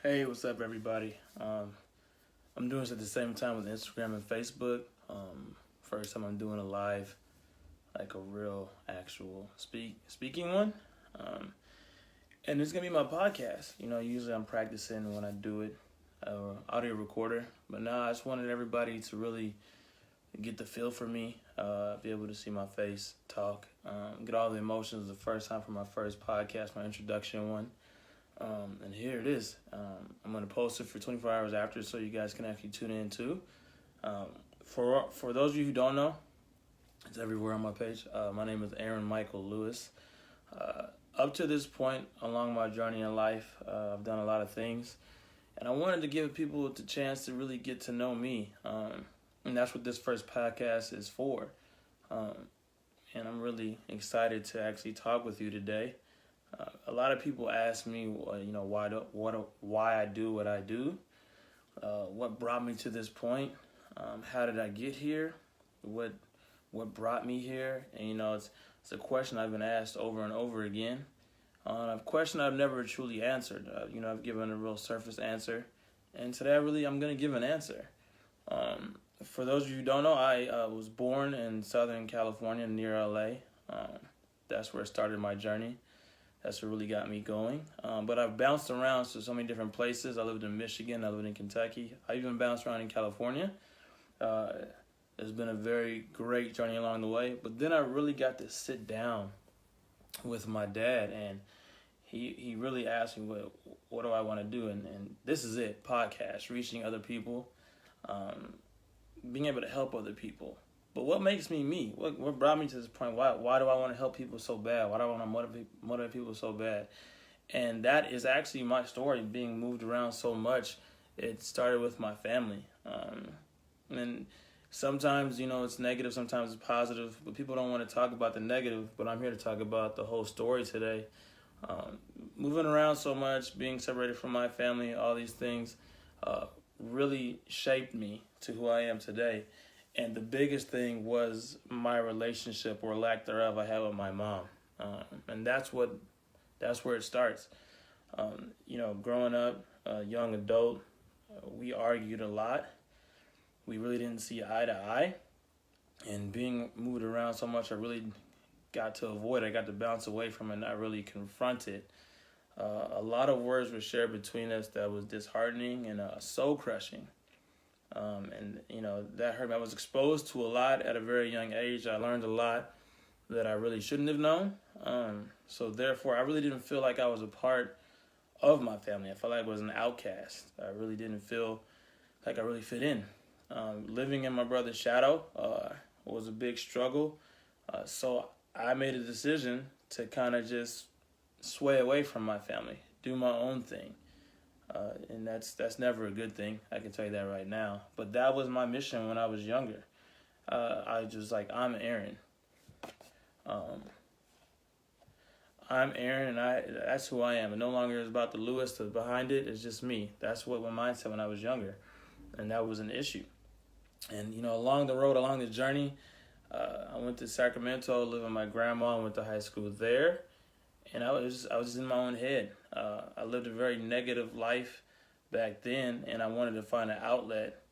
Hey, what's up, everybody? I'm doing this at the same time with Instagram and Facebook. First time I'm doing a live, like a real, actual speaking one, and it's gonna be my podcast. Usually I'm practicing when I do it, audio recorder, but now I just wanted everybody to really get the feel for me, be able to see my face, talk, get all the emotions the first time for my first podcast, my introduction one. And here it is. I'm gonna post it for 24 hours after, so you guys can actually tune in too. Um, for those of you who don't know, it's everywhere on my page. My name is Aaron Michael Lewis. Uh, Up to this point along my journey in life, I've done a lot of things, and I wanted to give people the chance to really get to know me. And that's what this first podcast is for. Um, and I'm really excited to actually talk with you today. A lot of people ask me, why I do what I do, what brought me to this point, how did I get here, what brought me here, and it's a question I've been asked over and over again. A question I've never truly answered. I've given a real surface answer, and today I'm gonna give an answer. For those of you who don't know, I was born in Southern California near LA. That's where it started my journey. That's what really got me going. But I've bounced around to so many different places. I lived in Michigan. I lived in Kentucky. I even bounced around in California. Uh, it's been a very great journey along the way. But then I really got to sit down with my dad, and he really asked me, what do I want to do? And this is it, podcast, reaching other people, um, being able to help other people. But what makes me me? What brought me to this point? Why do I want to help people so bad? Why do I want to motivate people so bad? And that is actually my story, being moved around so much. It started with my family. And sometimes, it's negative, sometimes it's positive, but people don't want to talk about the negative, but I'm here to talk about the whole story today. Moving around so much, being separated from my family, all these things really shaped me to who I am today. And the biggest thing was my relationship, or lack thereof, I had with my mom. And that's where it starts. Growing up, a young adult, we argued a lot. We really didn't see eye to eye. And being moved around so much, I really got to avoid it. I got to bounce away from it, not really confront it. A lot of words were shared between us that was disheartening and soul crushing. That hurt me. I was exposed to a lot at a very young age. I learned a lot that I really shouldn't have known. So therefore, I really didn't feel like I was a part of my family. I felt like I was an outcast. I really didn't feel like I really fit in. Living in my brother's shadow was a big struggle. So I made a decision to kind of just sway away from my family, do my own thing. And that's never a good thing. I can tell you that right now. But that was my mission when I was younger. I just like, I'm Aaron. I'm Aaron, and that's who I am. It no longer is about the Lewis behind it. It's just me. That's what my mindset when I was younger, and that was an issue. And along the road, along the journey, I went to Sacramento, lived with my grandma, and went to high school there. And I was just in my own head. I lived a very negative life back then, and I wanted to find an outlet.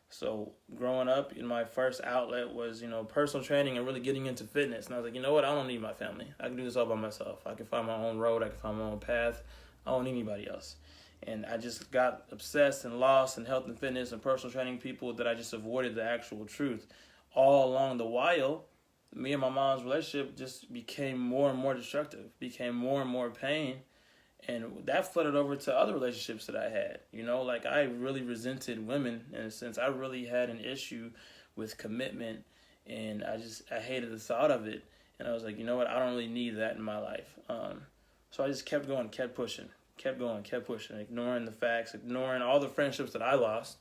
So growing up, my first outlet was, personal training and really getting into fitness. And I was like, you know what? I don't need my family. I can do this all by myself. I can find my own road. I can find my own path. I don't need anybody else. And I just got obsessed and lost in health and fitness and personal training people that I just avoided the actual truth. All along the while, me and my mom's relationship just became more and more destructive, became more and more pain. And that flooded over to other relationships that I had. Like I really resented women in a sense. I really had an issue with commitment, and I hated the thought of it. And I was like, you know what? I don't really need that in my life. So I just kept going, kept pushing, kept going, kept pushing, ignoring the facts, ignoring all the friendships that I lost,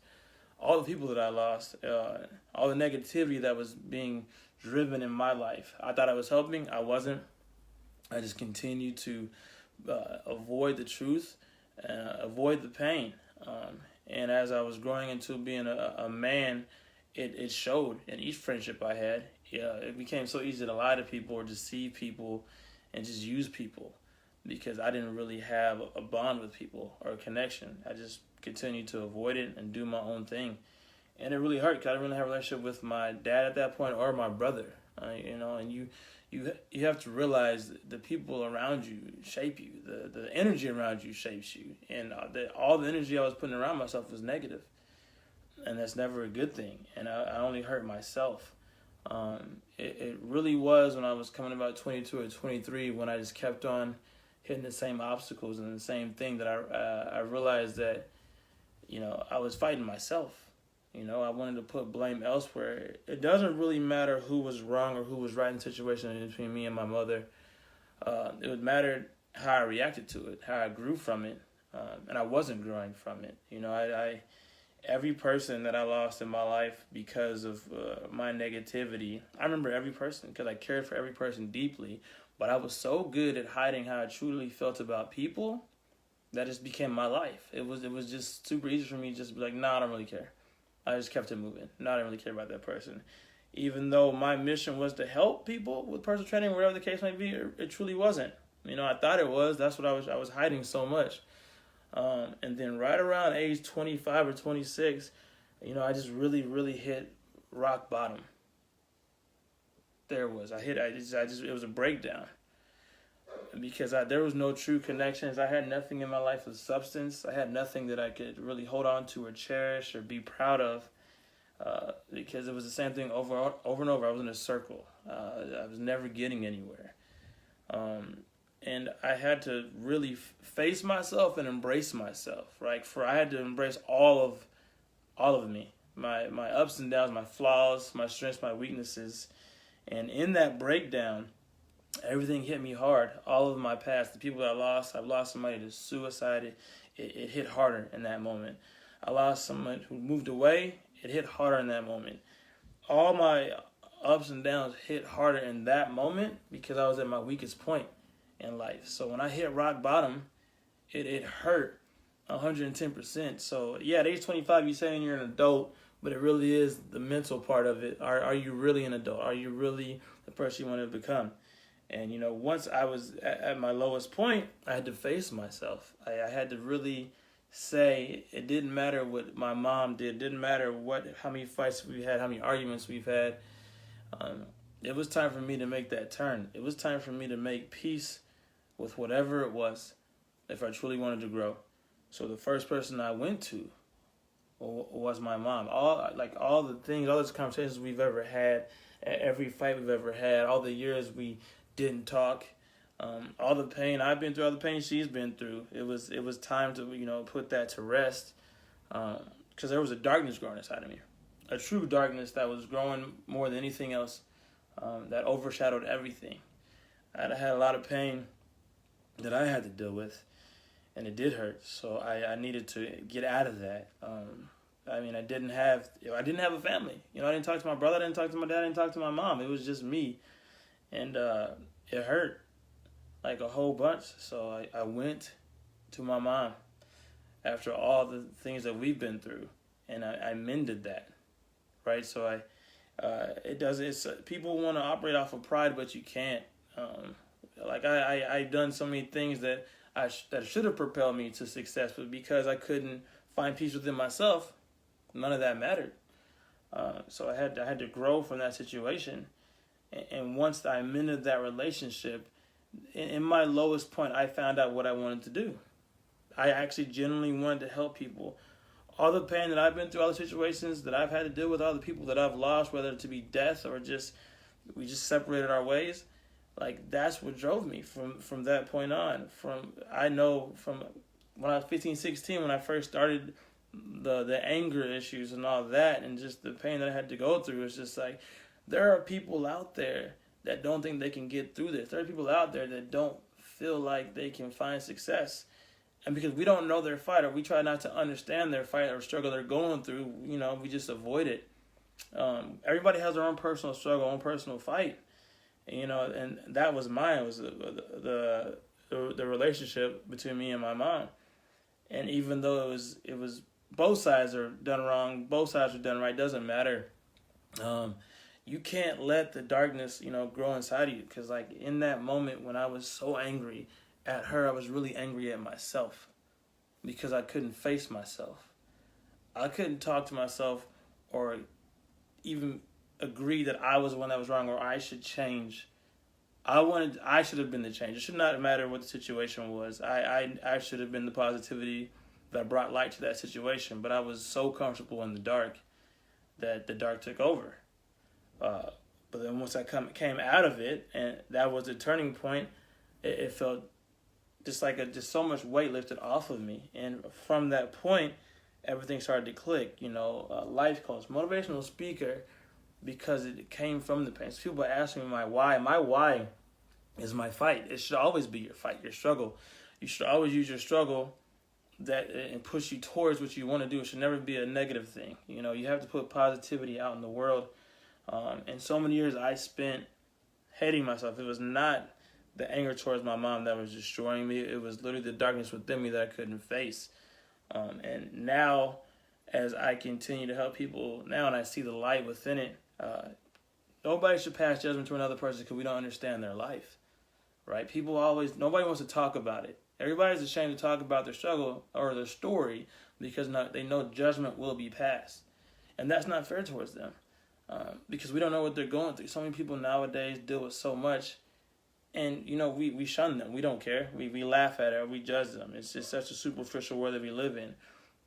all the people that I lost, all the negativity that was being driven in my life. I thought I was helping. I wasn't. I just continued to avoid the truth, avoid the pain. And as I was growing into being a man, it showed in each friendship I had. It became so easy to lie to people or deceive people and just use people. because I didn't really have a bond with people or a connection. I just continued to avoid it and do my own thing. And it really hurt because I didn't really have a relationship with my dad at that point or my brother. And you have to realize the people around you shape you. The energy around you shapes you. And all the energy I was putting around myself was negative. And that's never a good thing. And I only hurt myself. It really was when I was coming about 22 or 23 when I just kept on hitting the same obstacles and the same thing that I realized that, I was fighting myself. I wanted to put blame elsewhere. It doesn't really matter who was wrong or who was right in the situation between me and my mother. It would matter how I reacted to it, how I grew from it, and I wasn't growing from it. Every person that I lost in my life because of my negativity, I remember every person because I cared for every person deeply, but I was so good at hiding how I truly felt about people that just became my life. It was just super easy for me to just be like, nah, I don't really care. I just kept it moving. No, I didn't really care about that person. Even though my mission was to help people with personal training, whatever the case might be, it truly wasn't. I thought it was. That's what I was hiding so much. And then right around age 25 or 26, I just really, really hit rock bottom. There it was. It was a breakdown. Because there was no true connections. I had nothing in my life of substance. I had nothing that I could really hold on to or cherish or be proud of. Because it was the same thing over and over. I was in a circle. I was never getting anywhere. And I had to really face myself and embrace myself, right? I had to embrace all of me, my ups and downs, my flaws, my strengths, my weaknesses. And in that breakdown, everything hit me hard. All of my past, the people that I've lost somebody to suicide. It hit harder in that moment. I lost someone who moved away. It hit harder in that moment. All my ups and downs hit harder in that moment because I was at my weakest point in life. So when I hit rock bottom, it hurt 110%. So yeah, at age 25, you're saying you're an adult, but it really is the mental part of it. Are you really an adult? Are you really the person you want to become? And, once I was at my lowest point, I had to face myself. I had to really say it didn't matter what my mom did. It didn't matter how many fights we had, how many arguments we've had. It was time for me to make that turn. It was time for me to make peace with whatever it was if I truly wanted to grow. So the first person I went to was my mom. All the things, all those conversations we've ever had, every fight we've ever had, all the years we didn't talk, all the pain I've been through, all the pain she's been through. It was time to put that to rest, because there was a darkness growing inside of me, a true darkness that was growing more than anything else, that overshadowed everything. I had a lot of pain that I had to deal with, and it did hurt. So I needed to get out of that. I didn't have a family. I didn't talk to my brother, I didn't talk to my dad, I didn't talk to my mom. It was just me. And it hurt like a whole bunch. So I went to my mom after all the things that we've been through, and I mended that, right? So people want to operate off of pride, but you can't. I've done so many things that should have propelled me to success, but because I couldn't find peace within myself, none of that mattered. So I had to grow from that situation. And once I mended that relationship, in my lowest point, I found out what I wanted to do. I actually genuinely wanted to help people. All the pain that I've been through, all the situations that I've had to deal with, all the people that I've lost, whether it to be death or we just separated our ways, that's what drove me from that point on. From when I was 15, 16, when I first started the anger issues and all that, and just the pain that I had to go through, it's just there are people out there that don't think they can get through this. There are people out there that don't feel like they can find success. And because we don't know their fight, or we try not to understand their fight or struggle they're going through, we just avoid it. Everybody has their own personal struggle, own personal fight. And that was mine. It was the relationship between me and my mom. And even though it was both sides are done wrong, both sides are done right, doesn't matter. You can't let the darkness, grow inside of you. Because, in that moment when I was so angry at her, I was really angry at myself because I couldn't face myself. I couldn't talk to myself or even agree that I was the one that was wrong or I should change. I should have been the change. It should not matter what the situation was. I should have been the positivity that brought light to that situation. But I was so comfortable in the dark that the dark took over. But then once I came out of it, and that was the turning point, it felt just like just so much weight lifted off of me. And from that point, everything started to click. Life coach, motivational speaker, because it came from the pain. So people ask me my why. My why is my fight. It should always be your fight, your struggle. You should always use your struggle and push you towards what you want to do. It should never be a negative thing. You have to put positivity out in the world. And so many years I spent hating myself. It was not the anger towards my mom that was destroying me. It was literally the darkness within me that I couldn't face. And now, as I continue to help people now and I see the light within it, nobody should pass judgment to another person because we don't understand their life, right? Nobody wants to talk about it. Everybody's ashamed to talk about their struggle or their story because they know judgment will be passed. And that's not fair towards them because we don't know what they're going through. So many people nowadays deal with so much, and, we shun them. We don't care. We laugh at it or we judge them. It's just such a superficial world that we live in.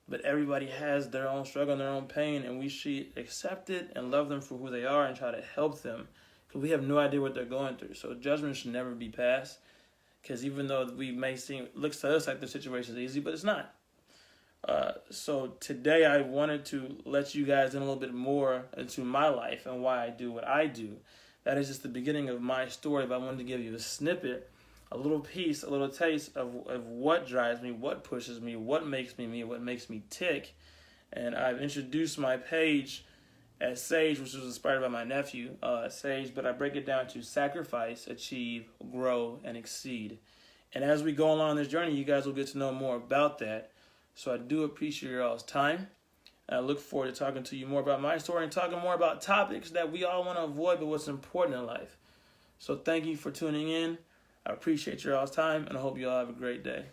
But everybody has their own struggle and their own pain, and we should accept it and love them for who they are and try to help them because we have no idea what they're going through. So judgment should never be passed because even though it looks to us like the situation is easy, but it's not. So today I wanted to let you guys in a little bit more into my life and why I do what I do. That is just the beginning of my story, but I wanted to give you a snippet, a little piece, a little taste of what drives me, what pushes me, what makes me, what makes me tick. And I've introduced my page as Sage, which was inspired by my nephew, Sage, but I break it down to sacrifice, achieve, grow, and exceed. And as we go along this journey, you guys will get to know more about that. So I do appreciate your all's time. And I look forward to talking to you more about my story and talking more about topics that we all want to avoid, but what's important in life. So thank you for tuning in. I appreciate your all's time, and I hope you all have a great day.